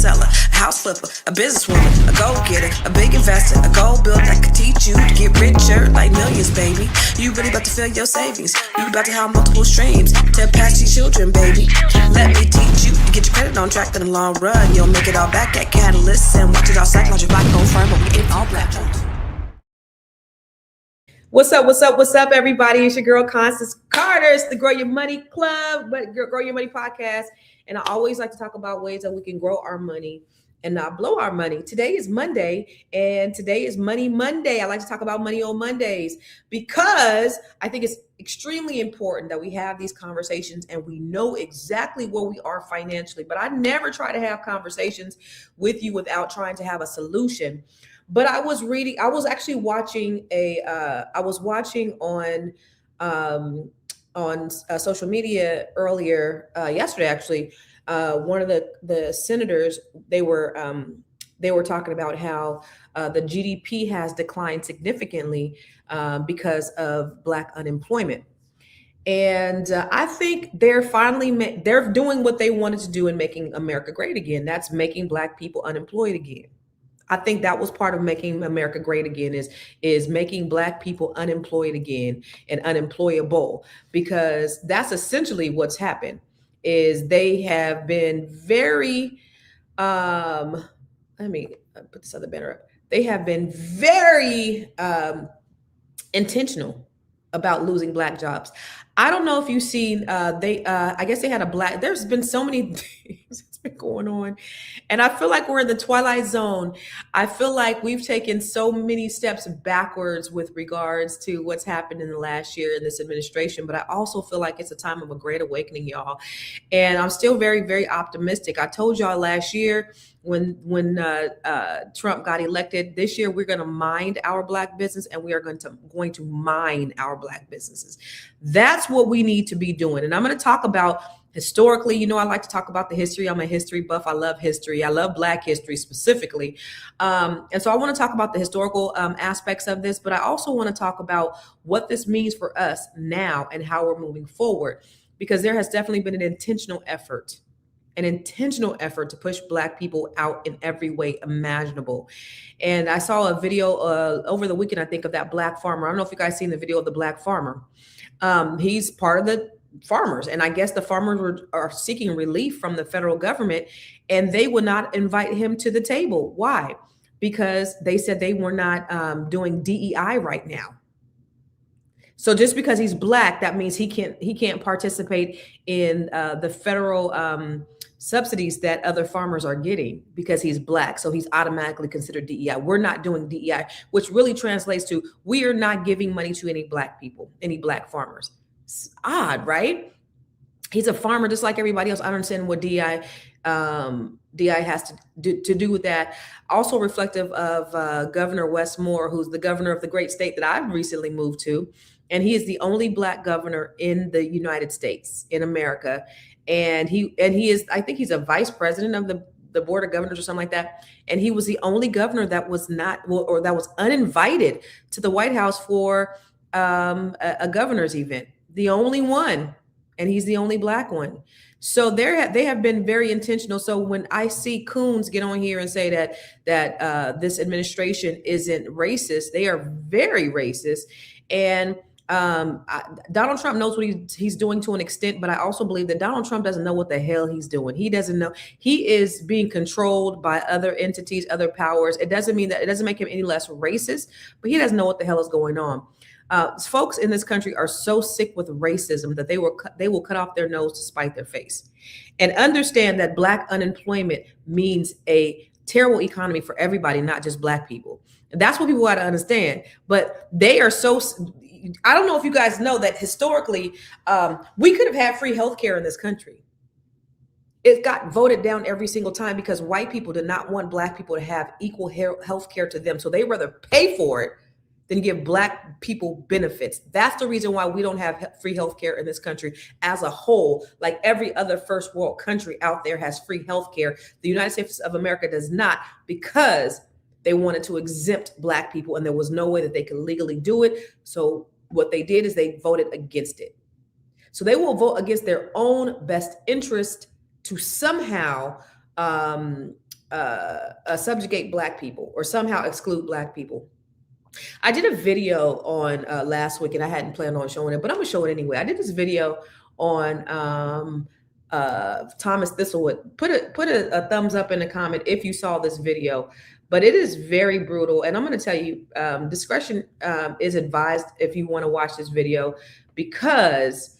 seller, a house flipper, a businesswoman, a go-getter, a big investor, a gold builder that could teach you to get richer like millions, baby. You really about to fill your savings. You about to have multiple streams to pass these children, baby. Let me teach you to get your credit on track in the long run. You'll make it all back at Catalyst and watch it all psychological black gold firm, but we ain't all black. What's up, everybody? It's your girl, Constance Carter. It's the Grow Your Money Club, but Grow Your Money podcast. And I always like to talk about ways that we can grow our money and not blow our money. Today is Monday, and today is Money Monday. I like to talk about money on Mondays because I think it's extremely important that we have these conversations and we know exactly where we are financially. But I never try to have conversations with you without trying to have a solution. But I was actually watching on social media earlier yesterday. Actually, one of the senators, they were talking about how the GDP has declined significantly because of Black unemployment. And I think they're doing what they wanted to do in making America great again. That's making Black people unemployed again. I think that was part of making America great again is making Black people unemployed again and unemployable, because that's essentially what's happened. Is they have been very, let me put this other banner up. They have been very intentional about losing Black jobs. I don't know if you've seen, I guess they had there's been so many things that's been going on. And I feel like we're in the twilight zone. I feel like we've taken so many steps backwards with regards to what's happened in the last year in this administration. But I also feel like it's a time of a great awakening, y'all. And I'm still very, very optimistic. I told y'all last year when Trump got elected, this year we're going to mind our Black business, and we are going to mine our Black businesses. That's what we need to be doing. And I'm going to talk about historically. You know, I like to talk about the history. I'm a history buff. I love history. I love Black history specifically. And so I want to talk about the historical aspects of this, but I also want to talk about what this means for us now and how we're moving forward, because there has definitely been an intentional effort to push Black people out in every way imaginable. And I saw a video over the weekend, I think, of that Black farmer. I don't know if you guys seen the video of the Black farmer. He's part of the farmers, and I guess the farmers are seeking relief from the federal government, and they would not invite him to the table. Why? Because they said they were not doing DEI right now. So just because he's Black, that means he can't participate in the federal subsidies that other farmers are getting because he's Black. So he's automatically considered DEI. We're not doing DEI, which really translates to we are not giving money to any Black people, any Black farmers. It's odd, right? He's a farmer just like everybody else. I don't understand what DEI has to do with that. Also reflective of Governor Wes Moore, who's the governor of the great state that I've recently moved to. And he is the only Black governor in the United States, in America. And he is, I think he's a vice president of the board of governors or something like that. And he was the only governor that was that was uninvited to the White House for a governor's event. The only one. And he's the only Black one. So they have been very intentional. So when I see Coons get on here and say that this administration isn't racist, they are very racist. And Donald Trump knows what he's doing to an extent, but I also believe that Donald Trump doesn't know what the hell he's doing. He doesn't know. He is being controlled by other entities, other powers. It doesn't make him any less racist, but he doesn't know what the hell is going on. Folks in this country are so sick with racism that they will cut off their nose to spite their face, and understand that Black unemployment means a terrible economy for everybody, not just Black people. And that's what people got to understand. But they are so. I don't know if you guys know that historically, we could have had free healthcare in this country. It got voted down every single time because white people did not want Black people to have equal healthcare to them. So they rather pay for it than give Black people benefits. That's the reason why we don't have free healthcare in this country as a whole. Like every other first world country out there has free healthcare. The United States of America does not, because they wanted to exempt Black people, and there was no way that they could legally do it. So what they did is they voted against it. So they will vote against their own best interest to somehow subjugate black people or somehow exclude black people. I did a video on last week, and I hadn't planned on showing it, but I'm gonna show it anyway. I did this video on Thomas Thistlewood. Put a thumbs up in the comment if you saw this video. But it is very brutal, and I'm going to tell you, discretion is advised if you want to watch this video, because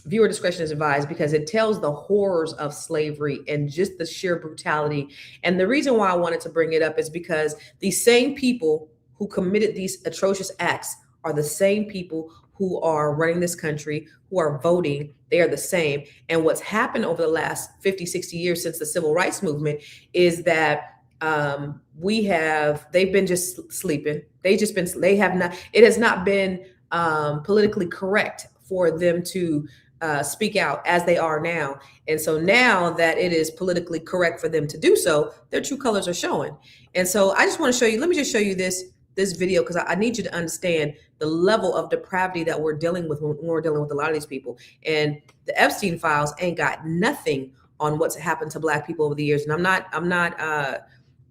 viewer discretion is advised, because it tells the horrors of slavery and just the sheer brutality. And the reason why I wanted to bring it up is because these same people who committed these atrocious acts are the same people who are running this country, who are voting. They are the same. And what's happened over the last 50, 60 years since the civil rights movement is that they've been just sleeping. They have not, it has not been politically correct for them to speak out as they are now. And so now that it is politically correct for them to do so, their true colors are showing. And so I just want to show you, let me just show you this video, because I need you to understand the level of depravity that we're dealing with when we're dealing with a lot of these people. And the Epstein files ain't got nothing on what's happened to black people over the years. And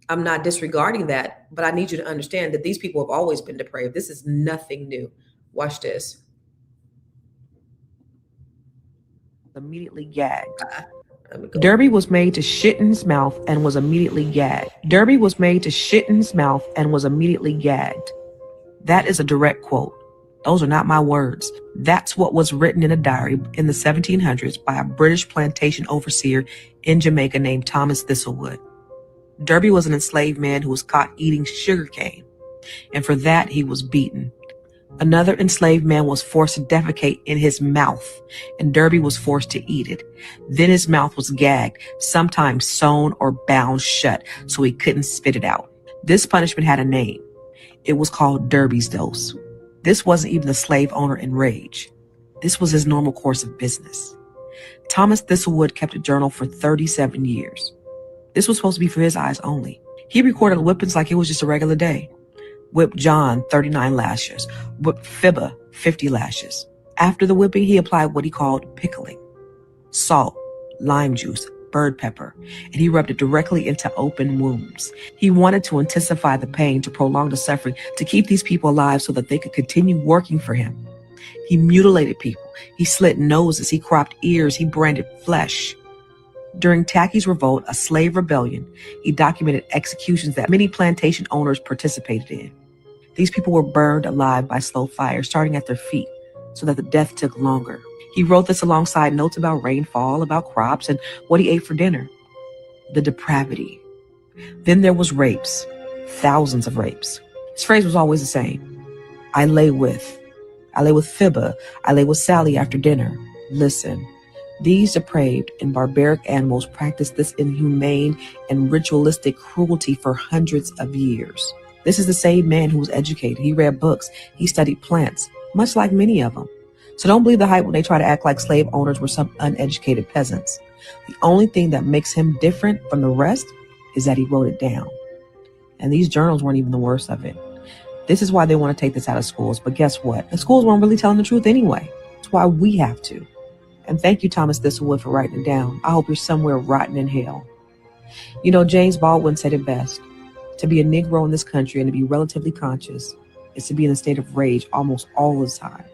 I'm not disregarding that, but I need you to understand that these people have always been depraved. This is nothing new. Watch this. Immediately gagged. Derby was made to shit in his mouth and was immediately gagged. Derby was made to shit in his mouth and was immediately gagged. That is a direct quote. Those are not my words. That's what was written in a diary in the 1700s by a British plantation overseer in Jamaica named Thomas Thistlewood. Derby was an enslaved man who was caught eating sugar cane, and for that he was beaten. Another enslaved man was forced to defecate in his mouth, and Derby was forced to eat it. Then his mouth was gagged, sometimes sewn or bound shut so he couldn't spit it out. This punishment had a name. It was called Derby's dose. This wasn't even the slave owner in rage. This was his normal course of business. Thomas Thistlewood kept a journal for 37 years. This was supposed to be for his eyes only. He recorded whippings like it was just a regular day. Whipped John 39 lashes, whipped Fibba 50 lashes. After the whipping, he applied what he called pickling. Salt, lime juice, bird pepper, and he rubbed it directly into open wounds. He wanted to intensify the pain, to prolong the suffering, to keep these people alive so that they could continue working for him. He mutilated people. He slit noses. He cropped ears. He branded flesh. During Tacky's revolt, a slave rebellion, he documented executions that many plantation owners participated in. These people were burned alive by slow fire, starting at their feet, so that the death took longer. He wrote this alongside notes about rainfall, about crops, and what he ate for dinner. The depravity. Then there was rapes, thousands of rapes. His phrase was always the same. I lay with Fibba. I lay with Sally after dinner. Listen. These depraved and barbaric animals practiced this inhumane and ritualistic cruelty for hundreds of years. This is the same man who was educated. He read books. He studied plants, much like many of them. So don't believe the hype when they try to act like slave owners were some uneducated peasants. The only thing that makes him different from the rest is that he wrote it down. And these journals weren't even the worst of it. This is why they want to take this out of schools. But guess what? The schools weren't really telling the truth anyway. That's why we have to. And thank you, Thomas Thistlewood, for writing it down. I hope you're somewhere rotten in hell. You know, James Baldwin said it best. To be a Negro in this country and to be relatively conscious is to be in a state of rage almost all the time.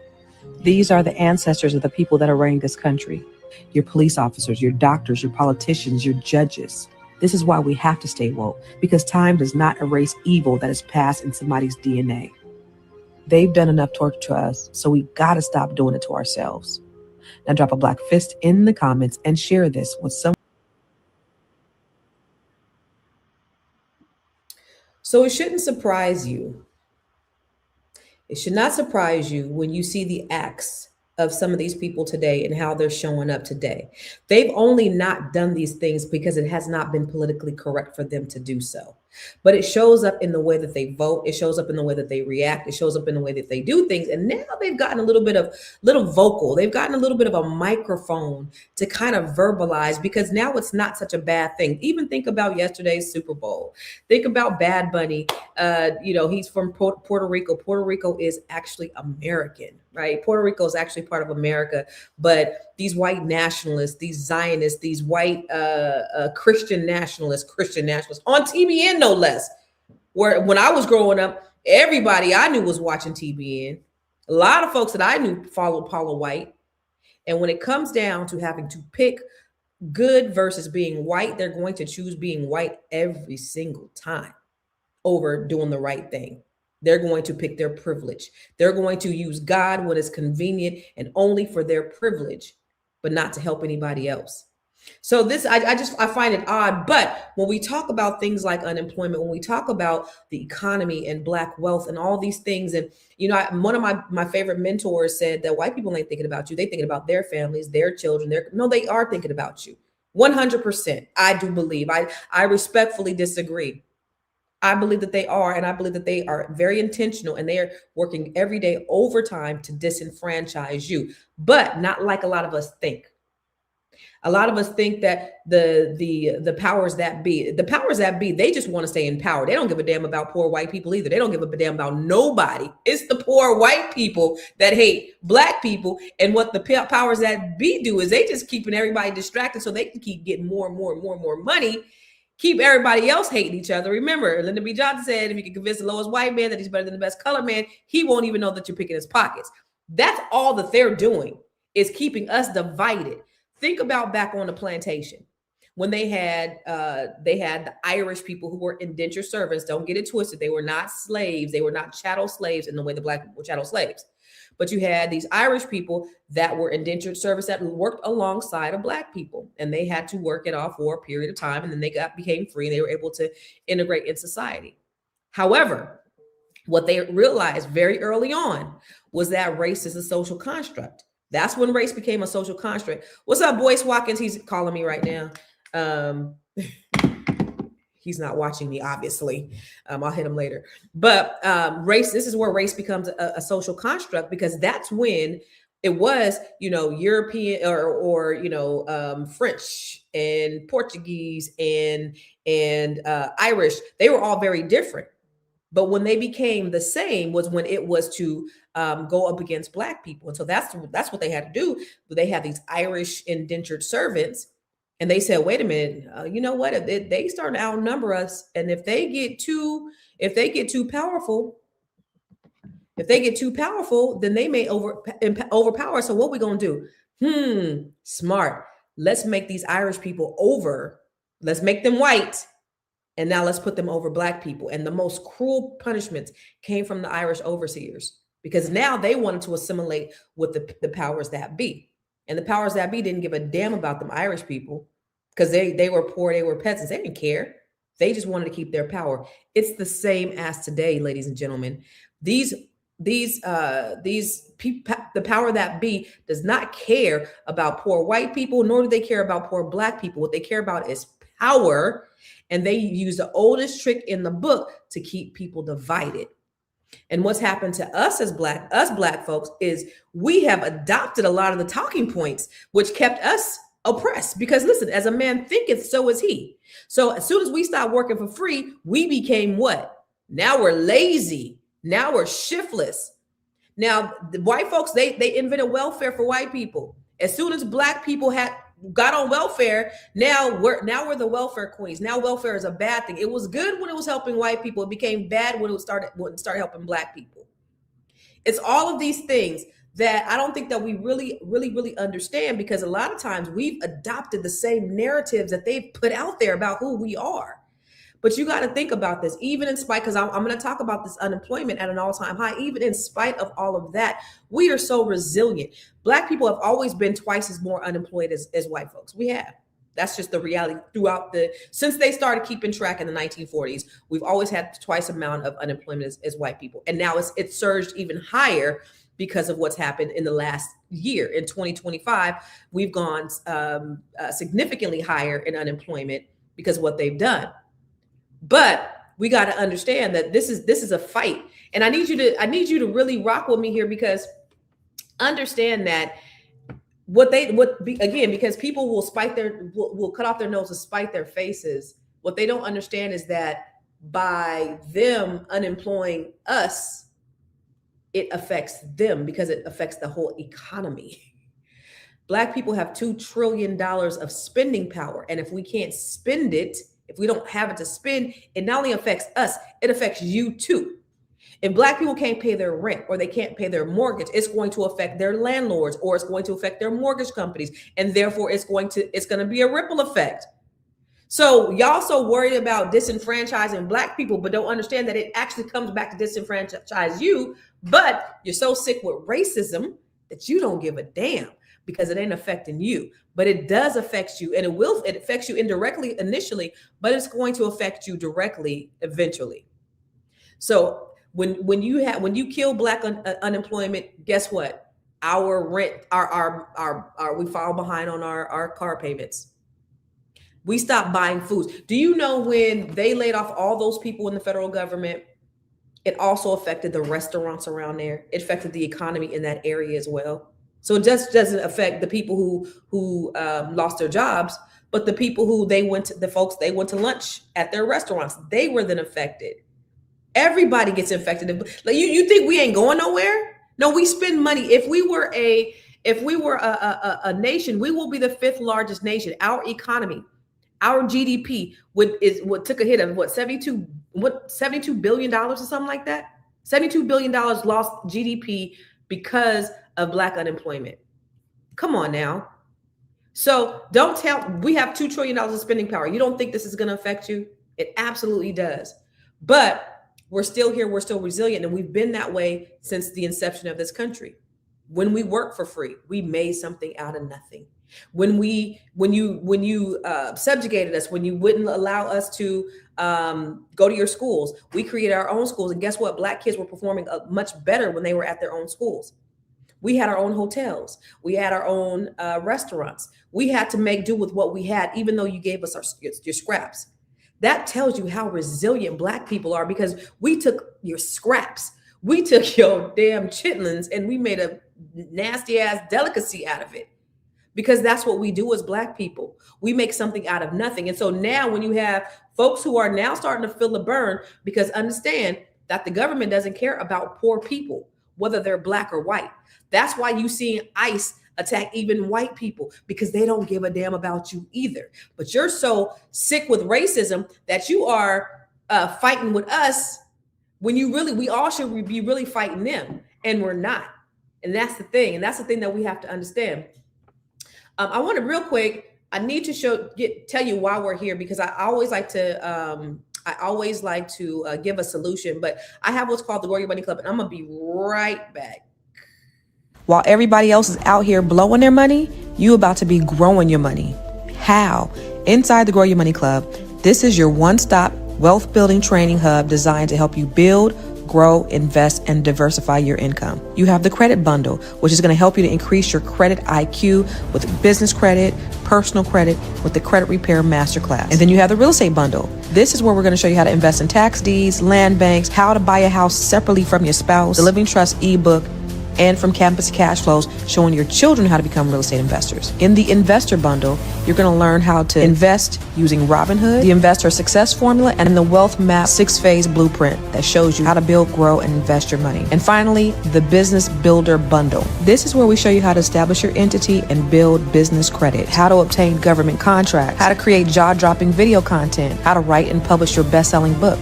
These are the ancestors of the people that are running this country. Your police officers, your doctors, your politicians, your judges. This is why we have to stay woke, because time does not erase evil that is passed in somebody's DNA. They've done enough torture to us, so we gotta stop doing it to ourselves. Now drop a black fist in the comments and share this with someone. So it shouldn't surprise you. It should not surprise you when you see the acts of some of these people today and how they're showing up today. They've only not done these things because it has not been politically correct for them to do so. But it shows up in the way that they vote. It shows up in the way that they react. It shows up in the way that they do things. And now they've gotten a little vocal. They've gotten a little bit of a microphone to kind of verbalize, because now it's not such a bad thing. Even think about yesterday's Super Bowl. Think about Bad Bunny. He's from Puerto Rico. Puerto Rico is actually American, right? Puerto Rico is actually part of America, but these white nationalists, these Zionists, these white Christian nationalists on TBN, no less. Where when I was growing up, everybody I knew was watching TBN. A lot of folks that I knew followed Paula White. And when it comes down to having to pick good versus being white, they're going to choose being white every single time over doing the right thing. They're going to pick their privilege. They're going to use God when it's convenient and only for their privilege, but not to help anybody else. So this, I find it odd. But when we talk about things like unemployment, when we talk about the economy and Black wealth and all these things, and one of my favorite mentors said that white people ain't thinking about you. They thinking about their families, their children. No, they are thinking about you. 100%. I do believe. I respectfully disagree. I believe that they are, and I believe that they are very intentional, and they are working every day overtime to disenfranchise you, but not like a lot of us think. A lot of us think that the powers that be, they just want to stay in power. They don't give a damn about poor white people either. They don't give a damn about nobody. It's the poor white people that hate Black people. And what the powers that be do is they just keeping everybody distracted so they can keep getting more and more money, keep everybody else hating each other. Remember, Lyndon B. Johnson said, if you can convince the lowest white man that he's better than the best colored man, he won't even know that you're picking his pockets. That's all that they're doing, is keeping us divided. Think about back on the plantation when they had the Irish people who were indentured servants. Don't get it twisted. They were not slaves. They were not chattel slaves in the way the Black people were chattel slaves. But you had these Irish people that were indentured servants that worked alongside of Black people, and they had to work it off for a period of time, and then they became free and they were able to integrate in society. However, what they realized very early on was that race is a social construct. That's when race became a social construct. What's up, Boyce Watkins? He's calling me right now. He's not watching me, obviously. I'll hit him later. But race, this is where race becomes a social construct, because that's when it was, European or French and Portuguese and Irish. They were all very different. But when they became the same was when it was to go up against Black people. And so that's what they had to do. They had these Irish indentured servants, and they said, wait a minute, you know what? If they start to outnumber us, and if they get too powerful, then they may overpower us. So what we going to do? Smart. Let's make these Irish people over. Let's make them white. And now let's put them over Black people. And the most cruel punishments came from the Irish overseers, because now they wanted to assimilate with the powers that be. And the powers that be didn't give a damn about them Irish people, because they were poor, they were peasants. They didn't care. They just wanted to keep their power. It's the same as today, ladies and gentlemen. The power that be does not care about poor white people, nor do they care about poor Black people. What they care about is power. And they use the oldest trick in the book to keep people divided. And what's happened to us as Black folks is we have adopted a lot of the talking points, which kept us oppressed. Because listen, as a man thinketh, so is he. So as soon as we stopped working for free, we became what? Now we're lazy. Now we're shiftless. Now the white folks, they invented welfare for white people. As soon as Black people got on welfare, now we're the welfare queens. Now welfare is a bad thing. It was good when it was helping white people. It became bad when it started helping Black people. It's all of these things that I don't think that we really understand, because a lot of times we've adopted the same narratives that they've put out there about who we are. But you got to think about this, even in spite, because I'm going to talk about this unemployment at an all-time high. Even in spite of all of that, we are so resilient. Black people have always been twice as more unemployed as white folks. We have. That's just the reality since they started keeping track in the 1940s. We've always had twice the amount of unemployment as white people. And now it's surged even higher because of what's happened in the last year. In 2025, we've gone significantly higher in unemployment because of what they've done. But we got to understand that this is a fight. And I need you to really rock with me here, because understand that because people will will cut off their nose to spite their faces. What they don't understand is that by them unemploying us, it affects them because it affects the whole economy. Black people have $2 trillion of spending power. And if we can't spend it, if we don't have it to spend, it not only affects us, it affects you too. If Black people can't pay their rent or they can't pay their mortgage, it's going to affect their landlords, or it's going to affect their mortgage companies. And therefore it's going to be a ripple effect. So y'all so worried about disenfranchising Black people, but don't understand that it actually comes back to disenfranchise you. But you're so sick with racism that you don't give a damn, because it ain't affecting you. But it does affect you, and it affects you indirectly initially, but it's going to affect you directly eventually. So when you kill Black unemployment, guess what? Our rent, we fall behind on our car payments. We stop buying foods. Do you know when they laid off all those people in the federal government, it also affected the restaurants around there. It affected the economy in that area as well. So it just doesn't affect the people who lost their jobs, but the people who they went to lunch at their restaurants, they were then affected. Everybody gets infected. Like you think we ain't going nowhere? No, we spend money. If we were a nation, we will be the 5th largest nation. Our economy, our GDP took a hit of $72 billion or something like that. $72 billion lost GDP because of Black unemployment. Come on now. So we have $2 trillion of spending power. You don't think this is going to affect you? It absolutely does. But we're still here. We're still resilient. And we've been that way since the inception of this country. When we worked for free, we made something out of nothing. When you subjugated us, when you wouldn't allow us to go to your schools, we created our own schools. And guess what? Black kids were performing much better when they were at their own schools. We had our own hotels. We had our own restaurants. We had to make do with what we had, even though you gave us your scraps. That tells you how resilient Black people are, because we took your scraps. We took your damn chitlins and we made a nasty ass delicacy out of it, because that's what we do as Black people. We make something out of nothing. And so now when you have folks who are now starting to feel the burn, because understand that the government doesn't care about poor people, whether they're Black or white. That's why you see ICE attack even white people, because they don't give a damn about you either. But you're so sick with racism that you are fighting with us, when we all should be really fighting them, and we're not. And that's the thing. And that's the thing that we have to understand. I want to real quick, I need to tell you why we're here, because I always like to give a solution, but I have what's called the Grow Your Money Club, and I'm going to be right back. While everybody else is out here blowing their money, you about to be growing your money. How? Inside the Grow Your Money Club, this is your one-stop wealth building training hub designed to help you build, grow, invest, and diversify your income. You have the credit bundle, which is going to help you to increase your credit IQ with business credit, personal credit, with the credit repair masterclass. And then you have the real estate bundle. This is where we're going to show you how to invest in tax deeds, land banks, how to buy a house separately from your spouse, the living trust ebook, and from campus cash flows, showing your children how to become real estate investors. In the investor bundle, you're going to learn how to invest using Robinhood, the investor success formula, and the wealth map 6-phase blueprint that shows you how to build, grow, and invest your money. And finally, the business builder bundle. This is where we show you how to establish your entity and build business credit, how to obtain government contracts, how to create jaw-dropping video content, how to write and publish your best-selling book,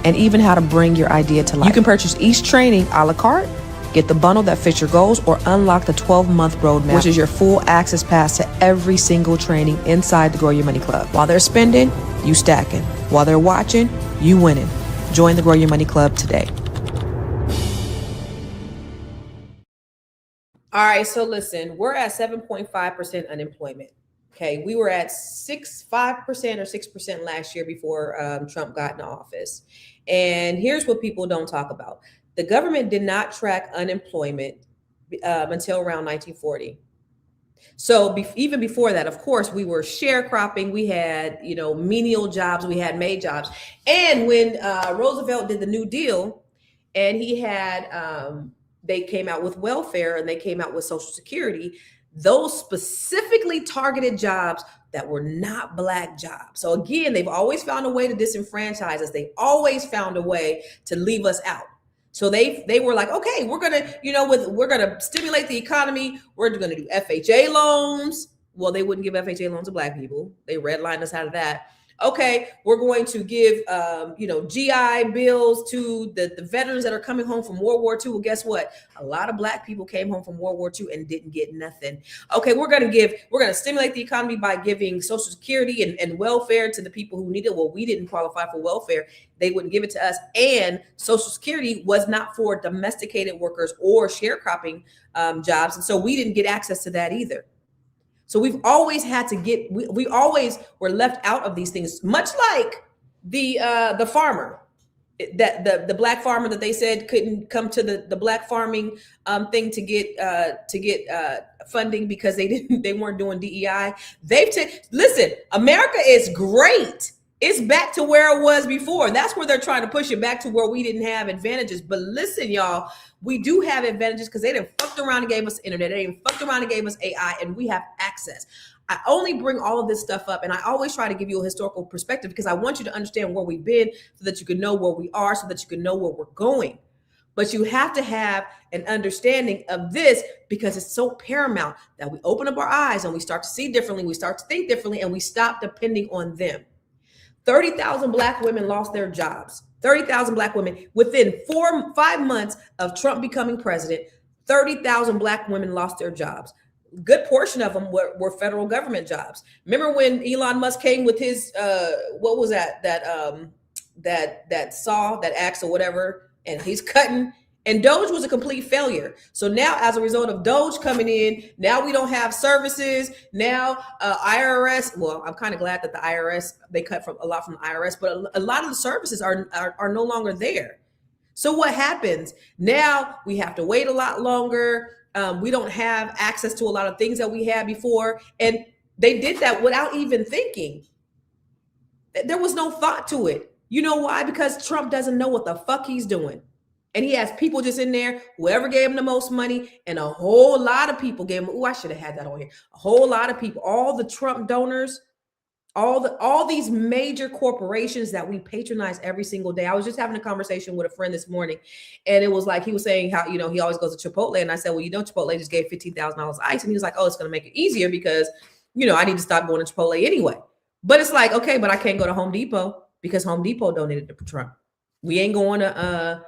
and even how to bring your idea to life. You can purchase each training a la carte, get the bundle that fits your goals, or unlock the 12-month roadmap, which is your full access pass to every single training inside the Grow Your Money Club. While they're spending, you stacking. While they're watching, you winning. Join the Grow Your Money Club today. All right, so listen, we're at 7.5% unemployment. Okay, we were at 5% or 6% last year before Trump got in office. And here's what people don't talk about. The government did not track unemployment until around 1940. So even before that, of course, we were sharecropping. We had, menial jobs. We had maid jobs. And when Roosevelt did the New Deal, and he had, they came out with welfare and they came out with Social Security, those specifically targeted jobs that were not Black jobs. So again, they've always found a way to disenfranchise us. They always found a way to leave us out. So they were like, okay, we're gonna, we're gonna stimulate the economy. We're gonna do FHA loans. Well, they wouldn't give FHA loans to Black people. They redlined us out of that. Okay, we're going to give, GI bills to the veterans that are coming home from World War II. Well, guess what? A lot of Black people came home from World War II and didn't get nothing. Okay, we're going to stimulate the economy by giving Social Security and welfare to the people who need it. Well, we didn't qualify for welfare. They wouldn't give it to us. And Social Security was not for domesticated workers or sharecropping jobs. And so we didn't get access to that either. So we've always had to we always were left out of these things, much like the farmer, that the Black farmer that they said couldn't come to the Black farming thing to get funding because they weren't doing DEI. Listen, America is great. It's back to where it was before. That's where they're trying to push it back to where we didn't have advantages. But listen, y'all, we do have advantages because they didn't fucked around and gave us internet. They didn't fucked around and gave us AI, and we have access. I only bring all of this stuff up, and I always try to give you a historical perspective because I want you to understand where we've been so that you can know where we are, so that you can know where we're going. But you have to have an understanding of this because it's so paramount that we open up our eyes and we start to see differently, we start to think differently, and we stop depending on them. 30,000 Black women lost their jobs. 30,000 Black women within 5 months of Trump becoming president. 30,000 Black women lost their jobs. Good portion of them were federal government jobs. Remember when Elon Musk came with his what was that saw, that axe or whatever, and he's cutting. And Doge was a complete failure. So now, as a result of Doge coming in, now we don't have services. Now, IRS. Well, I'm kind of glad that the IRS, they cut a lot from the IRS, but a lot of the services are no longer there. So what happens now? We have to wait a lot longer. We don't have access to a lot of things that we had before, and they did that without even thinking. There was no thought to it. You know why? Because Trump doesn't know what the fuck he's doing. And he has people just in there, whoever gave him the most money, and a whole lot of people gave him, I should have had that on here. A whole lot of people, all the Trump donors, all these major corporations that we patronize every single day. I was just having a conversation with a friend this morning, and it was like, he was saying how, he always goes to Chipotle. And I said, well, Chipotle just gave $15,000 ice. And he was like, oh, it's going to make it easier because, I need to stop going to Chipotle anyway. But it's like, okay, but I can't go to Home Depot because Home Depot donated to Trump. We ain't going to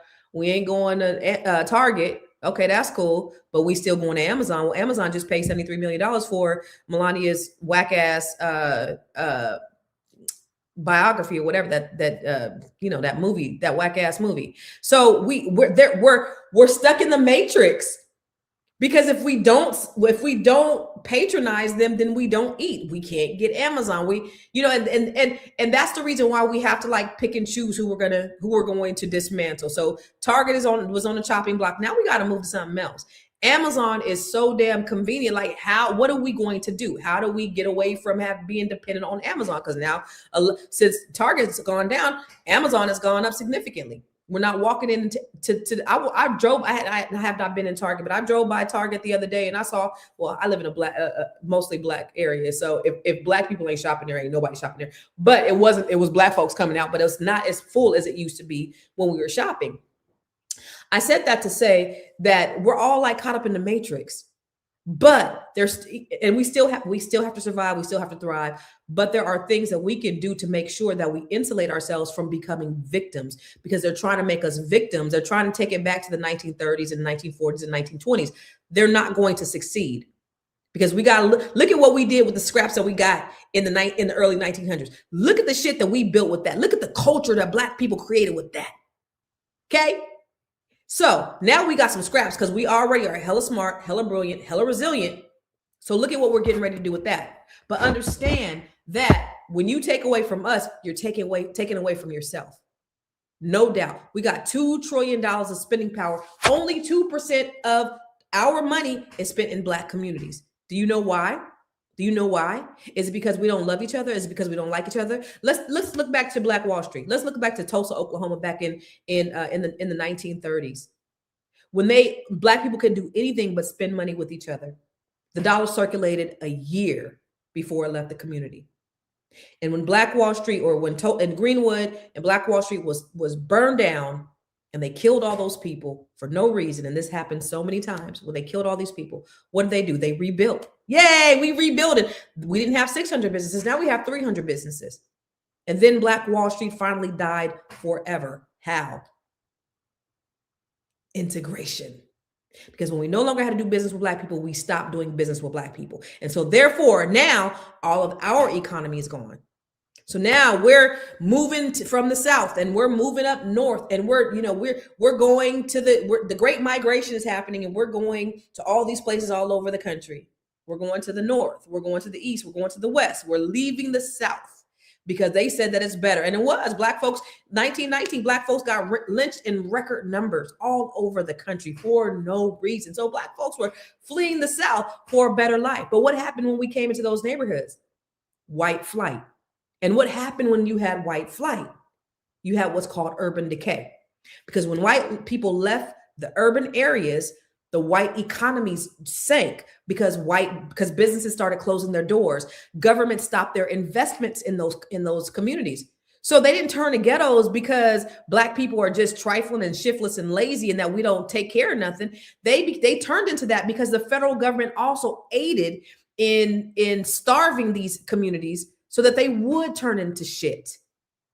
Target. Okay, that's cool. But we still going to Amazon. Well, Amazon just paid $73 million for Melania's whack ass biography or whatever that movie, that whack ass movie. So we're stuck in the matrix. Because if we don't patronize them, then we don't eat. We can't get Amazon. And that's the reason why we have to pick and choose who we're going to dismantle. So Target was on the chopping block. Now we got to move to something else. Amazon is so damn convenient. What are we going to do? How do we get away from being dependent on Amazon? Because now, since Target's gone down, Amazon has gone up significantly. We're not walking in I have not been in Target, but I drove by Target the other day and I saw, I live in a mostly Black area. So if Black people ain't shopping there, ain't nobody shopping there. But it was Black folks coming out, but it's not as full as it used to be when we were shopping. I said that to say that we're all caught up in the matrix. But we still have to survive. We still have to thrive. But there are things that we can do to make sure that we insulate ourselves from becoming victims, because they're trying to make us victims. They're trying to take it back to the 1930s and 1940s and 1920s. They're not going to succeed, because we got to look at what we did with the scraps that we got in the early 1900s. Look at the shit that we built with that. Look at the culture that Black people created with that. Okay. So now we got some scraps because we already are hella smart, hella brilliant, hella resilient. So look at what we're getting ready to do with that. But understand that when you take away from us, you're taking away from yourself. No doubt. We got $2 trillion of spending power. Only 2% of our money is spent in Black communities. Do you know why? Do you know why? Is it because we don't love each other? Is it because we don't like each other? Let's look back to Black Wall Street. Let's look back to Tulsa, Oklahoma, back in the 1930s, when Black people couldn't do anything but spend money with each other. The dollar circulated a year before it left the community. And when Black Wall Street, or when and Greenwood and Black Wall Street was burned down, and they killed all those people for no reason, and this happened so many times, when they killed all these people, what did they do? They rebuilt. Yay, we rebuilt it. We didn't have 600 businesses. Now we have 300 businesses. And then Black Wall Street finally died forever. How? Integration. Because when we no longer had to do business with Black people, we stopped doing business with Black people. And so therefore, now all of our economy is gone. So now we're moving from the South, and we're moving up north, and we're going to the Great Migration is happening, and we're going to all these places all over the country. We're going to the north, we're going to the east, we're going to the west. We're leaving the South because they said that it's better. And it was. Black folks, 1919, Black folks got lynched in record numbers all over the country for no reason. So Black folks were fleeing the South for a better life. But what happened when we came into those neighborhoods? White flight. And what happened when you had white flight? You had what's called urban decay. Because when white people left the urban areas, the white economies sank because businesses started closing their doors. Government stopped their investments in those communities. So they didn't turn to ghettos because Black people are just trifling and shiftless and lazy and that we don't take care of nothing. They turned into that because the federal government also aided in starving these communities, so that they would turn into shit,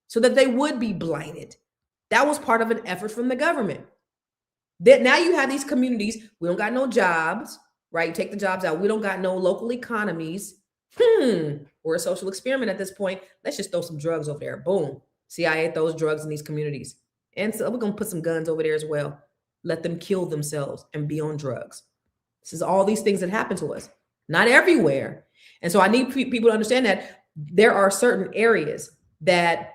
so that they would be blighted. That was part of an effort from the government. That now you have these communities, we don't got no jobs, right? Take the jobs out. We don't got no local economies. We're a social experiment at this point. Let's just throw some drugs over there. Boom. CIA throws drugs in these communities. And so we're going to put some guns over there as well. Let them kill themselves and be on drugs. This is all these things that happen to us. Not everywhere. And so I need people to understand that there are certain areas that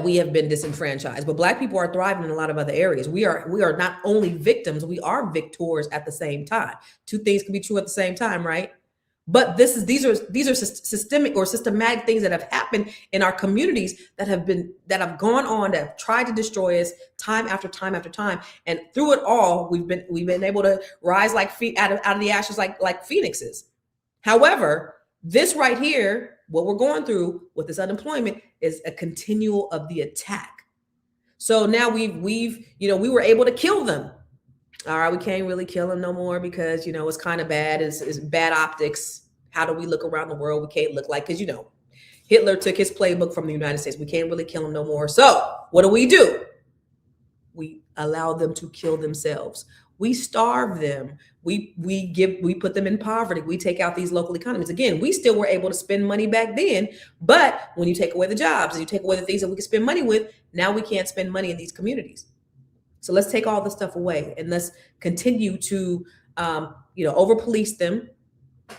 we have been disenfranchised, but Black people are thriving in a lot of other areas. We are not only victims, we are victors at the same time. Two things can be true at the same time, right? But these are systemic or systematic things that have happened in our communities that have gone on, that have tried to destroy us time after time after time. And through it all, we've been able to rise like out of the ashes like phoenixes. However, this right here, what we're going through with this unemployment, is a continual of the attack. So now we were able to kill them. All right, we can't really kill them no more because, it's kind of bad. It's bad optics. How do we look around the world? We can't look like, because, Hitler took his playbook from the United States. We can't really kill them no more. So what do? We allow them to kill themselves. We starve them. We put them in poverty. We take out these local economies. Again, we still were able to spend money back then, but when you take away the jobs and you take away the things that we can spend money with, now we can't spend money in these communities. So let's take all the stuff away and let's continue to, over police them,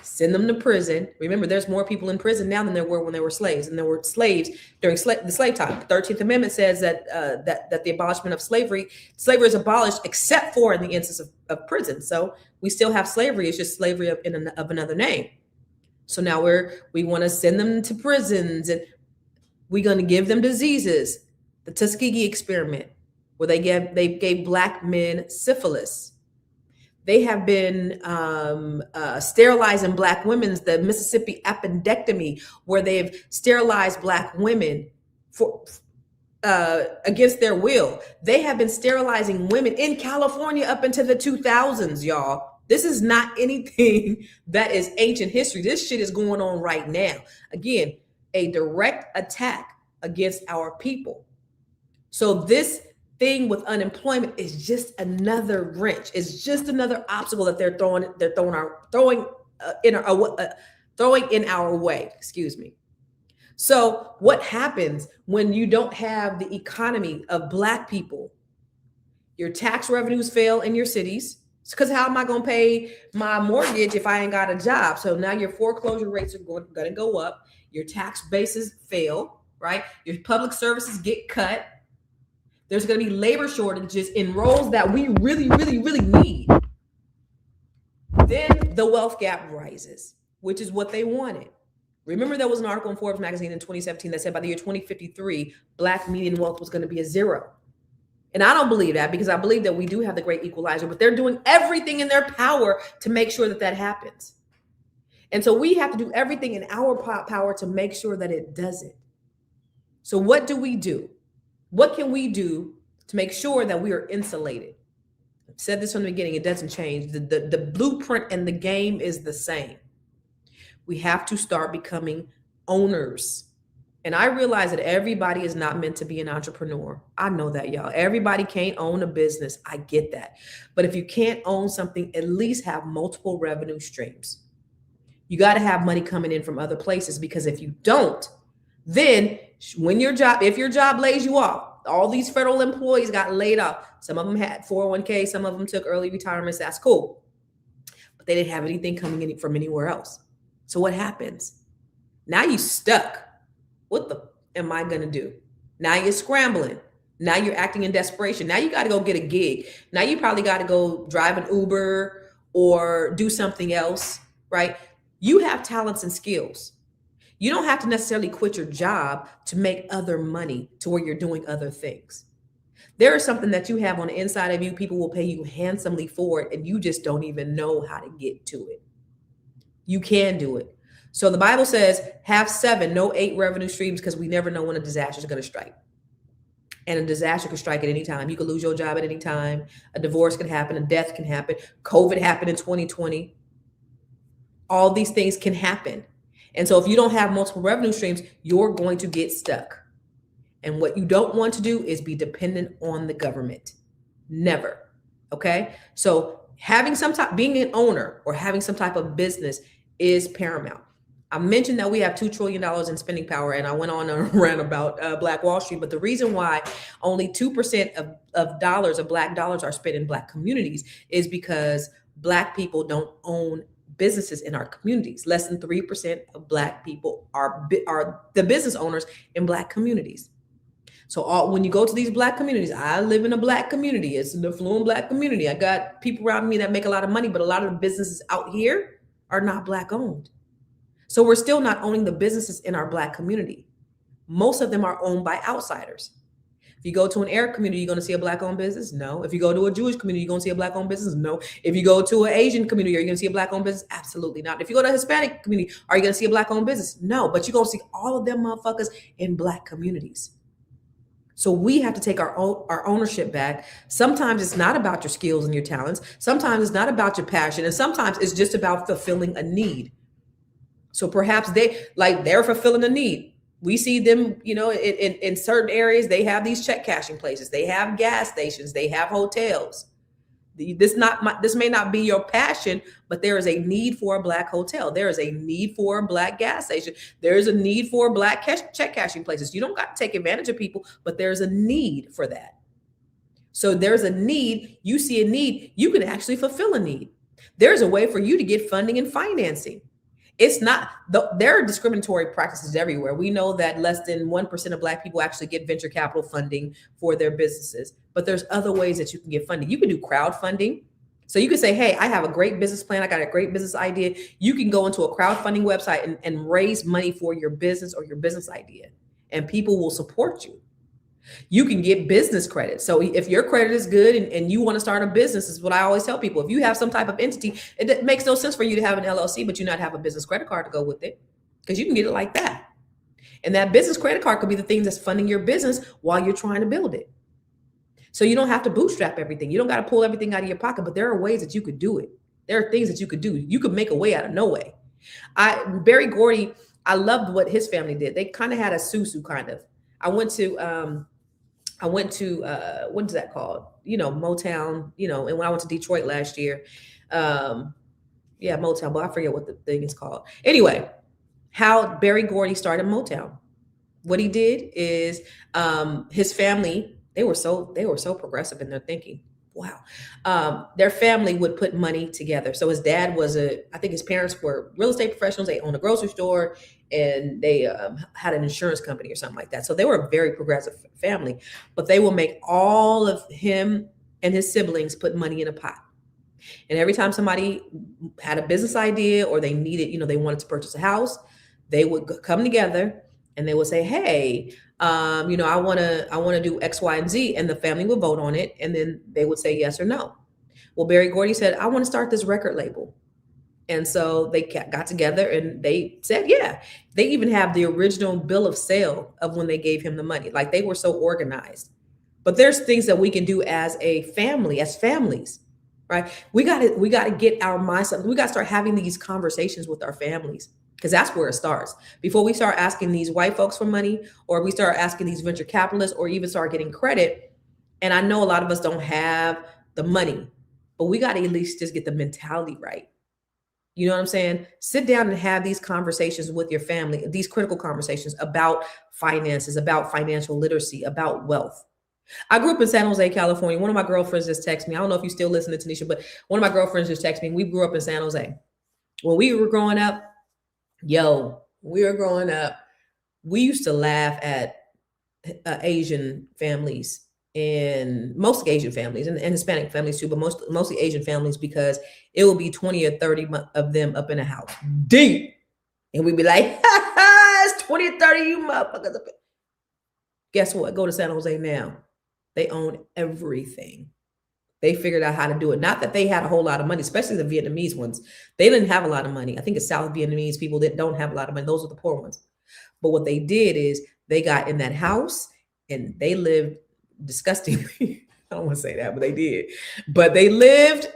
send them to prison. Remember, there's more people in prison now than there were when they were slaves, and there were slaves during the slave time. The 13th Amendment says that the abolishment of slavery is abolished except for in the instance of prison. So we still have slavery. It's just slavery of another name. So now we want to send them to prisons, and we're going to give them diseases. The Tuskegee experiment, where they gave Black men syphilis. They have been sterilizing Black women, the Mississippi appendectomy, where they've sterilized Black women for against their will. They have been sterilizing women in California up into the 2000s, y'all. This is not anything that is ancient history. This shit is going on right now. Again, a direct attack against our people. So this thing with unemployment is just another wrench. It's just another obstacle that they're throwing in our way. Excuse me. So what happens when you don't have the economy of Black people? Your tax revenues fail in your cities. Because how am I going to pay my mortgage if I ain't got a job? So now your foreclosure rates are going to go up. Your tax bases fail, right? Your public services get cut. There's going to be labor shortages in roles that we really, really, really need. Then the wealth gap rises, which is what they wanted. Remember, there was an article in Forbes magazine in 2017 that said by the year 2053, Black median wealth was going to be a zero. And I don't believe that, because I believe that we do have the great equalizer, but they're doing everything in their power to make sure that that happens. And so we have to do everything in our power to make sure that it doesn't. So what do we do? What can we do to make sure that we are insulated? I've said this from the beginning, it doesn't change. The blueprint and the game is the same. We have to start becoming owners. And I realize that everybody is not meant to be an entrepreneur. I know that, y'all. Everybody can't own a business. I get that. But if you can't own something, at least have multiple revenue streams. You got to have money coming in from other places, because if you don't, then when if your job lays you off, all these federal employees got laid off. Some of them had 401k, some of them took early retirements. That's cool. But they didn't have anything coming in from anywhere else. So what happens? Now you stuck. What the am I going to do? Now you're scrambling. Now you're acting in desperation. Now you got to go get a gig. Now you probably got to go drive an Uber or do something else, right? You have talents and skills. You don't have to necessarily quit your job to make other money to where you're doing other things. There is something that you have on the inside of you. People will pay you handsomely for it, and you just don't even know how to get to it. You can do it. So the Bible says, have 7, no 8 revenue streams, because we never know when a disaster is going to strike. And a disaster can strike at any time. You could lose your job at any time. A divorce can happen. A death can happen. COVID happened in 2020. All these things can happen. And so if you don't have multiple revenue streams, you're going to get stuck. And what you don't want to do is be dependent on the government. Never. Okay? So being an owner or having some type of business is paramount. I mentioned that we have $2 trillion in spending power, and I went on a rant about Black Wall Street, but the reason why only 2% of dollars, of Black dollars, are spent in Black communities is because Black people don't own businesses in our communities. Less than 3% of Black people are the business owners in Black communities. So when you go to these Black communities, I live in a Black community. It's an affluent Black community. I got people around me that make a lot of money, but a lot of the businesses out here are not Black owned. So we're still not owning the businesses in our Black community. Most of them are owned by outsiders. If you go to an Arab community, you're going to see a Black owned business? No. If you go to a Jewish community, you're going to see a Black owned business? No. If you go to an Asian community, are you going to see a Black owned business? Absolutely not. If you go to a Hispanic community, are you going to see a Black owned business? No. But you're going to see all of them motherfuckers in Black communities. So we have to take our ownership back. Sometimes it's not about your skills and your talents. Sometimes it's not about your passion. And sometimes it's just about fulfilling a need. So perhaps they're fulfilling a need. We see them, in certain areas, they have these check cashing places. They have gas stations. They have hotels. This may not be your passion, but there is a need for a Black hotel. There is a need for a Black gas station. There is a need for Black check cashing places. You don't got to take advantage of people, but there's a need for that. So there's a need. You see a need. You can actually fulfill a need. There's a way for you to get funding and financing. It's not, there are discriminatory practices everywhere. We know that less than 1% of Black people actually get venture capital funding for their businesses, but there's other ways that you can get funding. You can do crowdfunding. So you can say, hey, I have a great business plan. I got a great business idea. You can go into a crowdfunding website and raise money for your business or your business idea, and people will support you. You can get business credit. So if your credit is good and you want to start a business, is what I always tell people. If you have some type of entity, it makes no sense for you to have an LLC, but you not have a business credit card to go with it, because you can get it like that. And that business credit card could be the thing that's funding your business while you're trying to build it. So you don't have to bootstrap everything. You don't got to pull everything out of your pocket, but there are ways that you could do it. There are things that you could do. You could make a way out of no way. Berry Gordy, I loved what his family did. They kind of had a susu kind of. I went to what is that called? Motown, and when I went to Detroit last year, Motown, but I forget what the thing is called. Anyway, how Berry Gordy started Motown. What he did is his family, they were so progressive in their thinking. Wow. Their family would put money together. So his dad I think his parents were real estate professionals. They owned a grocery store, and they had an insurance company or something like that. So they were a very progressive family, but they will make all of him and his siblings put money in a pot. And every time somebody had a business idea or they needed, they wanted to purchase a house, they would come together and they would say, hey, I want to do X, Y, and Z. And the family would vote on it. And then they would say yes or no. Well, Barry Gordy said, I want to start this record label. And so they got together and they said, yeah. They even have the original bill of sale of when they gave him the money. Like, they were so organized. But there's things that we can do as a family, as families, right? We got to get our mindset. We got to start having these conversations with our families, because that's where it starts. Before we start asking these white folks for money, or we start asking these venture capitalists, or even start getting credit. And I know a lot of us don't have the money, but we got to at least just get the mentality right. You know what I'm saying? Sit down and have these conversations with your family, these critical conversations about finances, about financial literacy, about wealth. I grew up in San Jose, California. One of my girlfriends just texted me. I don't know if you still listen to Tanisha, but one of my girlfriends just texted me. We grew up in San Jose. When we were growing up, we used to laugh at Asian families, and mostly Asian families and Hispanic families too, but mostly Asian families, because it will be 20 or 30 of them up in a house deep. And we'd be like, it's 20 or 30 you motherfuckers up. Guess what? Go to San Jose now. They own everything. They figured out how to do it. Not that they had a whole lot of money, especially the Vietnamese ones. They didn't have a lot of money. I think it's South Vietnamese people that don't have a lot of money. Those are the poor ones. But what they did is they got in that house and they lived disgustingly. I don't want to say that, but they did. But they lived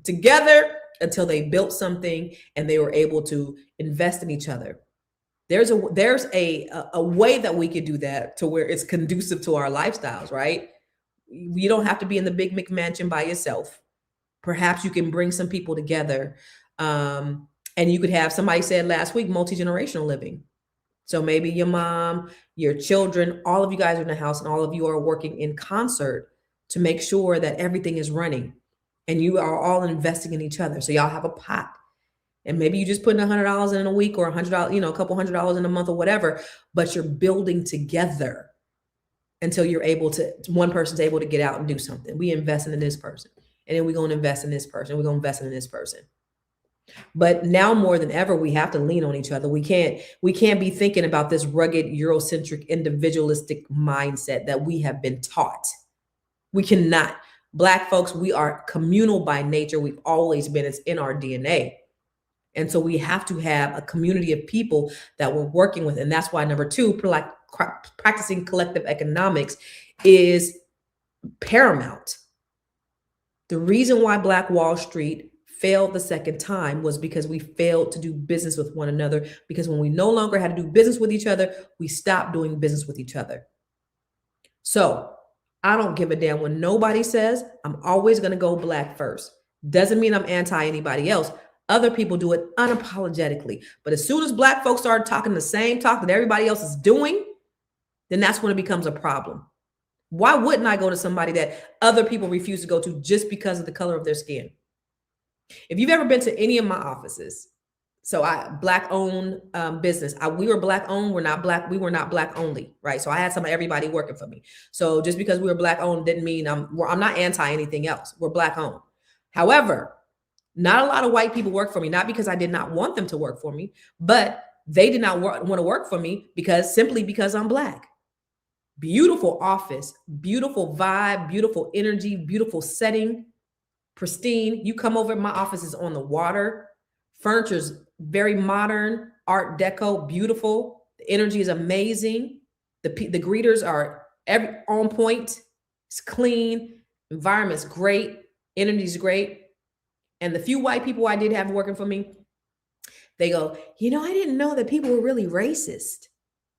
together until they built something and they were able to invest in each other. There's a way that we could do that to where it's conducive to our lifestyles, right? You don't have to be in the big McMansion by yourself. Perhaps you can bring some people together. And you could have, somebody said last week, multi-generational living. So maybe your mom, your children, all of you guys are in the house and all of you are working in concert to make sure that everything is running and you are all investing in each other. So y'all have a pot. And maybe you just put in $100 in a week or $100, a couple $100 in a month or whatever, but you're building together until one person's able to get out and do something. We investing in this person, and then we're going to invest in this person. We're going to invest in this person. But now more than ever, we have to lean on each other. We can't be thinking about this rugged, Eurocentric, individualistic mindset that we have been taught. We cannot. Black folks, we are communal by nature. We've always been. It's in our DNA. And so we have to have a community of people that we're working with. And that's why number 2, practicing collective economics is paramount. The reason why Black Wall Street failed the second time was because we failed to do business with one another. Because when we no longer had to do business with each other, we stopped doing business with each other. So I don't give a damn when nobody says. I'm always going to go Black first. Doesn't mean I'm anti anybody else. Other people do it unapologetically. But as soon as Black folks start talking the same talk that everybody else is doing, then that's when it becomes a problem. Why wouldn't I go to somebody that other people refuse to go to just because of the color of their skin? If you've ever been to any of my offices, so Black owned business, we were Black owned, we were not Black only, right? So I had everybody working for me. So just because we were Black owned didn't mean I'm not anti anything else. We're Black owned. However, not a lot of white people work for me, not because I did not want them to work for me, but they did not want to work for me simply because I'm Black. Beautiful office, beautiful vibe, beautiful energy, beautiful setting, pristine. You come over, my office is on the water. Furniture's very modern, Art Deco, beautiful. The energy is amazing. The greeters are on point. It's clean. Environment's great. Energy's great. And the few white people I did have working for me, they go, I didn't know that people were really racist.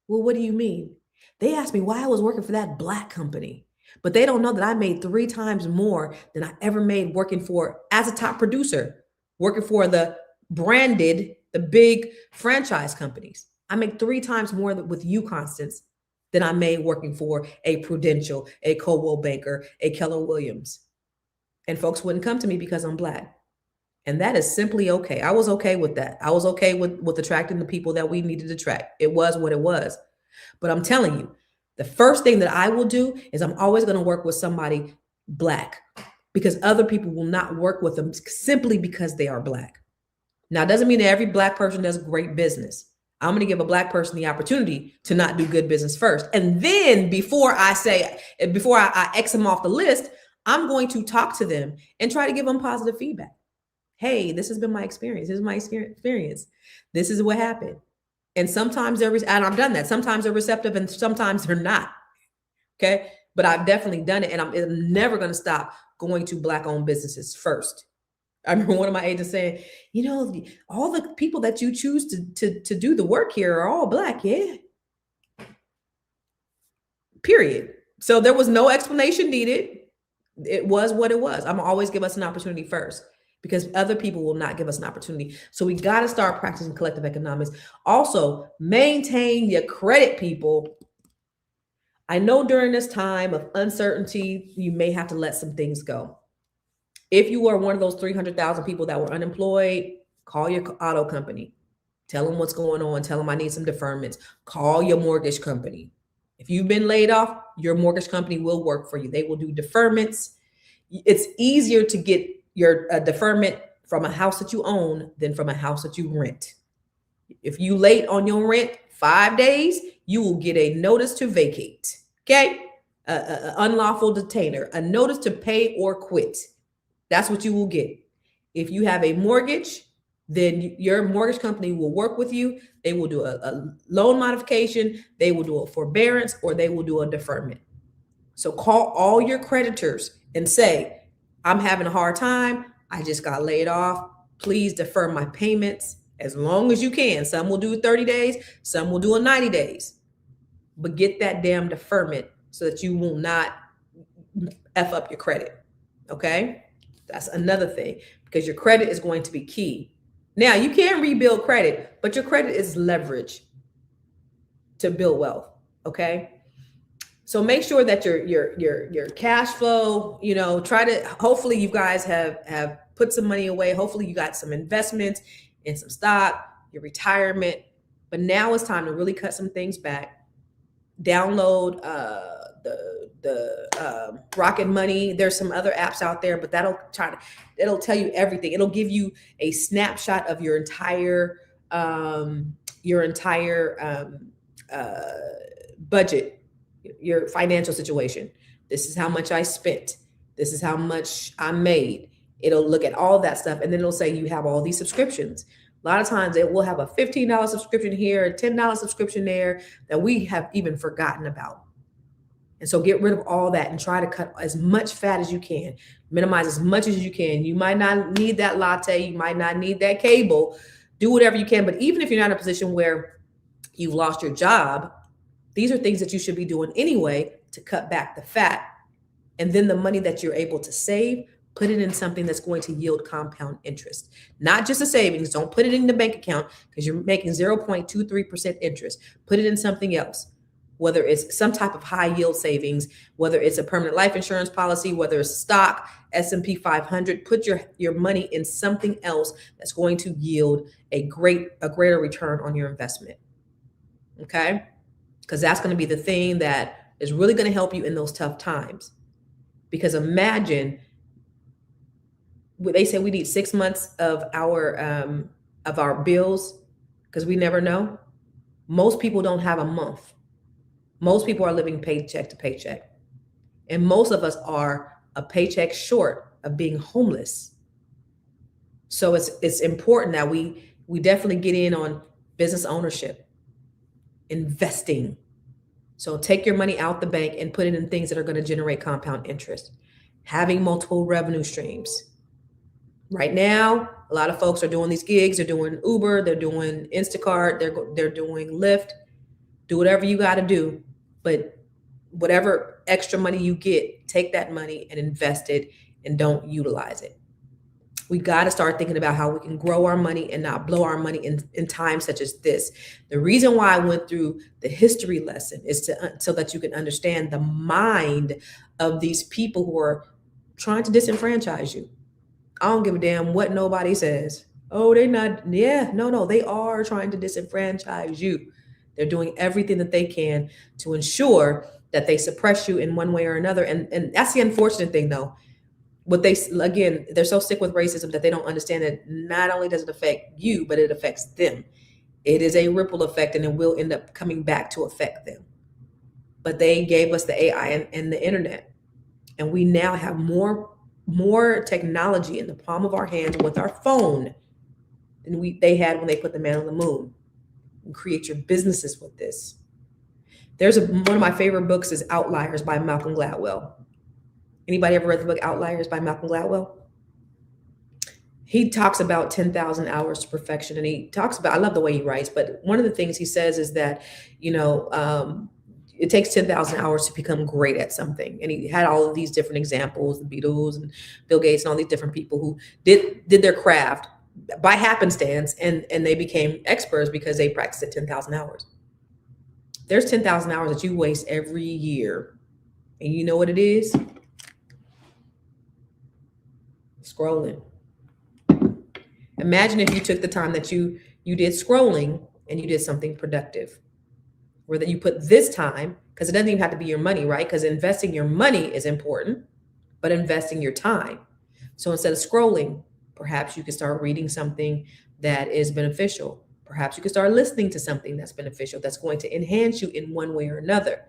Well, what do you mean? They asked me why I was working for that Black company, but they don't know that I made 3 times more than I ever made working for, as a top producer, working for the big franchise companies. I make 3 times more with you, Constance, than I made working for a Prudential, a Coldwell Banker, a Keller Williams. And folks wouldn't come to me because I'm Black. And that is simply okay. I was okay with that. I was okay with attracting the people that we needed to attract. It was what it was. But I'm telling you, the first thing that I will do is I'm always going to work with somebody Black. because other people will not work with them simply because they are Black. Now, it doesn't mean that every Black person does great business. I'm going to give a Black person the opportunity to not do good business first. And then before I X them off the list, I'm going to talk to them and try to give them positive feedback. Hey, this has been my experience. This is my experience. This is what happened. And sometimes and I've done that. Sometimes they're receptive and sometimes they're not. Okay. But I've definitely done it. And I'm never going to stop going to Black owned businesses first. I remember one of my agents saying, all the people that you choose to do the work here are all Black. Yeah. Period. So there was no explanation needed. It was what it was. I'm always give us an opportunity first, because other people will not give us an opportunity. So we got to start practicing collective economics. Also, maintain your credit, people. I know during this time of uncertainty, you may have to let some things go. If you are one of those 300,000 people that were unemployed, call your auto company. Tell them what's going on. Tell them I need some deferments. Call your mortgage company. If you've been laid off, your mortgage company will work for you. They will do deferments. It's easier to get your deferment from a house that you own than from a house that you rent. If you late on your rent 5 days, you will get a notice to vacate. Okay? Unlawful detainer, a notice to pay or quit. That's what you will get. If you have a mortgage, then your mortgage company will work with you. They will do a loan modification. They will do a forbearance, or they will do a deferment. So call all your creditors and say, I'm having a hard time. I just got laid off. Please defer my payments as long as you can. Some will do 30 days. Some will do 90 days. But get that damn deferment so that you will not F up your credit. Okay? That's another thing, because your credit is going to be key. Now, you can rebuild credit, but your credit is leverage to build wealth. Okay? So make sure that your cash flow, hopefully you guys have put some money away. Hopefully you got some investments in some stock, your retirement. But now it's time to really cut some things back. Download the Rocket Money. There's some other apps out there, but it'll tell you everything. It'll give you a snapshot of your entire budget, your financial situation. This is how much I spent. This is how much I made. It'll look at all that stuff, and then it'll say you have all these subscriptions. A lot of times it will have a $15 subscription here, a $10 subscription there that we have even forgotten about. And so get rid of all that and try to cut as much fat as you can. Minimize as much as you can. You might not need that latte. You might not need that cable. Do whatever you can. But even if you're not in a position where you've lost your job, these are things that you should be doing anyway to cut back the fat. And then the money that you're able to save, put it in something that's going to yield compound interest. Not just a savings. Don't put it in the bank account because you're making 0.23% interest. Put it in something else. Whether it's some type of high yield savings, whether it's a permanent life insurance policy, whether it's stock, S&P 500, put your money in something else that's going to yield a greater return on your investment. Okay? Because that's going to be the thing that is really going to help you in those tough times. Because imagine, they say we need 6 months of our bills because we never know. Most people don't have a month. Most people are living paycheck to paycheck. And most of us are a paycheck short of being homeless. So it's important that we definitely get in on business ownership, investing. So take your money out the bank and put it in things that are going to generate compound interest. Having multiple revenue streams. Right now, a lot of folks are doing these gigs. They're doing Uber. They're doing Instacart. They're doing Lyft. Do whatever you got to do. But whatever extra money you get, take that money and invest it and don't utilize it. We got to start thinking about how we can grow our money and not blow our money in times such as this. The reason why I went through the history lesson is so that you can understand the mind of these people who are trying to disenfranchise you. I don't give a damn what nobody says. Oh, they're not. Yeah, no, they are trying to disenfranchise you. They're doing everything that they can to ensure that they suppress you in one way or another. And that's the unfortunate thing, though. what they, again, they're so sick with racism that they don't understand that not only does it affect you, but it affects them. It is a ripple effect, and it will end up coming back to affect them. But they gave us the AI and the internet, and we now have more technology in the palm of our hands with our phone than they had when they put the man on the moon. And create your businesses with this. One of my favorite books is Outliers by Malcolm Gladwell. Anybody ever read the book Outliers by Malcolm Gladwell? He talks about 10,000 hours to perfection. And he talks about, I love the way he writes, but one of the things he says is that, it takes 10,000 hours to become great at something. And he had all of these different examples, the Beatles and Bill Gates and all these different people who did their craft by happenstance, and they became experts because they practiced at 10,000 hours. There's 10,000 hours that you waste every year. And you know what it is? Scrolling. Imagine if you took the time that you did scrolling and you did something productive. Where that you put this time, because it doesn't even have to be your money, right? Because investing your money is important, but investing your time. So instead of scrolling, perhaps you could start reading something that is beneficial. Perhaps you could start listening to something that's beneficial, that's going to enhance you in one way or another.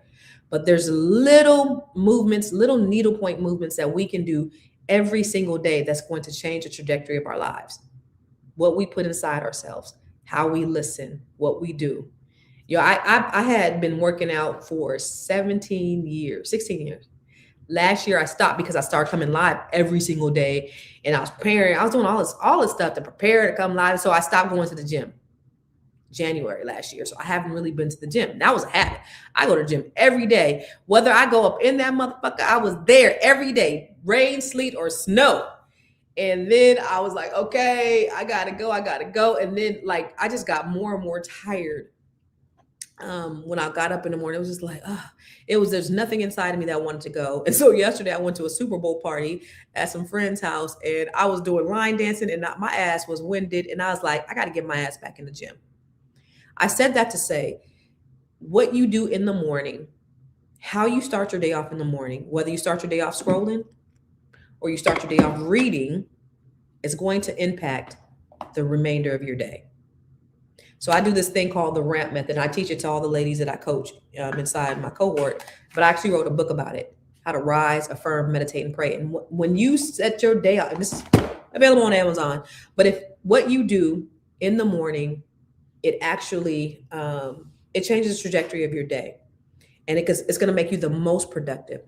But there's little movements, little needlepoint movements that we can do every single day that's going to change the trajectory of our lives. What we put inside ourselves, how we listen, what we do. I had been working out for 16 years. Last year I stopped because I started coming live every single day, and I was preparing. I was doing all this stuff to prepare to come live. So I stopped going to the gym January last year. So I haven't really been to the gym. That was a habit. I go to the gym every day. Whether I go up in that motherfucker, I was there every day, rain, sleet, or snow. And then I was like, okay, I gotta go. And then I just got more and more tired. When I got up in the morning, it was just like, there's nothing inside of me that wanted to go. And so yesterday I went to a Super Bowl party at some friend's house, and I was doing line dancing, and my ass was winded. And I was like, I got to get my ass back in the gym. I said that to say, what you do in the morning, how you start your day off in the morning, whether you start your day off scrolling or you start your day off reading, is going to impact the remainder of your day. So I do this thing called the ramp method. I teach it to all the ladies that I coach inside my cohort, but I actually wrote a book about it, how to rise, affirm, meditate, and pray. And when you set your day out, and this is available on Amazon, but if what you do in the morning, it actually, it changes the trajectory of your day. And it's going to make you the most productive.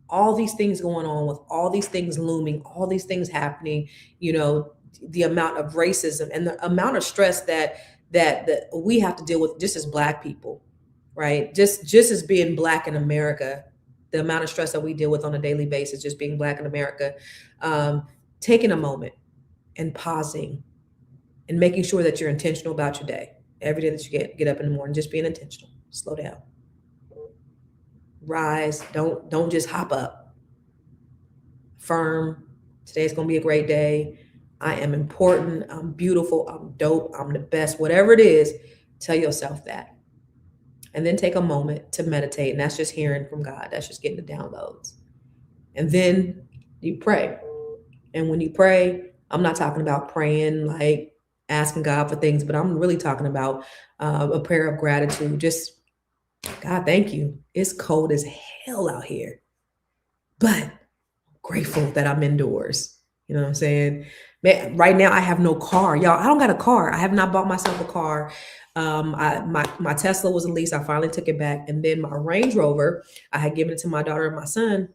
All these things going on, with all these things looming, all these things happening, the amount of racism and the amount of stress that we have to deal with just as Black people, right? Just as being Black in America, the amount of stress that we deal with on a daily basis, just being Black in America, taking a moment and pausing and making sure that you're intentional about your day. Every day that you get up in the morning, just being intentional, slow down, rise. Don't just hop up. Affirm, today's going to be a great day. I am important. I'm beautiful. I'm dope. I'm the best. Whatever it is, tell yourself that. And then take a moment to meditate. And that's just hearing from God. That's just getting the downloads. And then you pray. And when you pray, I'm not talking about praying like asking God for things, but I'm really talking about a prayer of gratitude. Just, God, thank you. It's cold as hell out here, but I'm grateful that I'm indoors. You know what I'm saying? Man, right now I have no car. Y'all, I don't got a car. I have not bought myself a car. My Tesla was a lease. I finally took it back. And then my Range Rover, I had given it to my daughter and my son,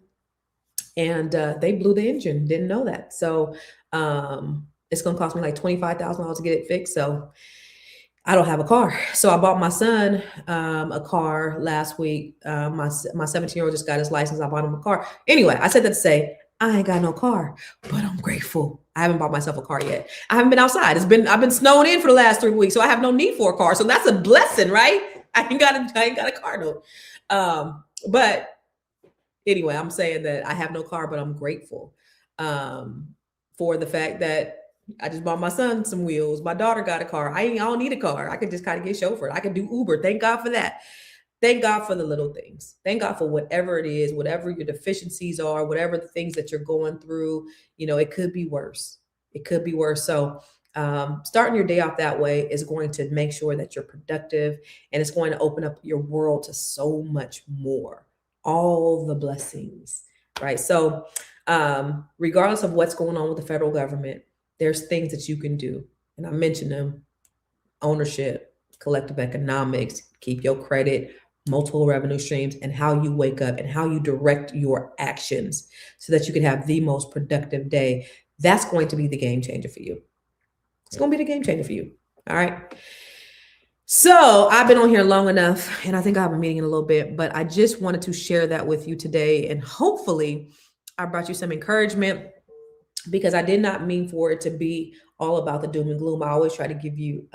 and they blew the engine. Didn't know that. So it's going to cost me like $25,000 to get it fixed. So I don't have a car. So I bought my son a car last week. My 17-year-old just got his license. I bought him a car. Anyway, I said that to say, I ain't got no car, but I'm grateful. I haven't bought myself a car yet. I haven't been outside. I've been snowing in for the last 3 weeks, so I have no need for a car. So that's a blessing, right? I ain't got a car though. But anyway, I'm saying that I have no car, but I'm grateful for the fact that I just bought my son some wheels. My daughter got a car. I don't need a car. I could just kind of get chauffeured. I could do Uber. Thank God for that. thank God for the little things. Thank God for whatever it is, whatever your deficiencies are, whatever the things that you're going through. It could be worse. It could be worse. So starting your day off that way is going to make sure that you're productive, and it's going to open up your world to so much more, all the blessings, right? So regardless of what's going on with the federal government, there's things that you can do. And I mentioned them: ownership, collective economics, keep your credit, multiple revenue streams, and how you wake up and how you direct your actions so that you can have the most productive day. That's going to be the game changer for you. It's going to be the game changer for you. All right. So I've been on here long enough, and I think I have a meeting in a little bit, but I just wanted to share that with you today. And hopefully I brought you some encouragement, because I did not mean for it to be all about the doom and gloom. I always try to give you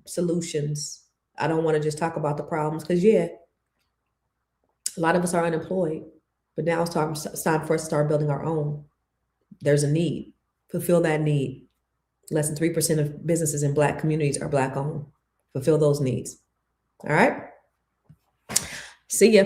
solutions. I don't want to just talk about the problems, because a lot of us are unemployed, but now it's time for us to start building our own. There's a need. Fulfill that need. Less than 3% of businesses in Black communities are Black owned. Fulfill those needs. All right. See ya.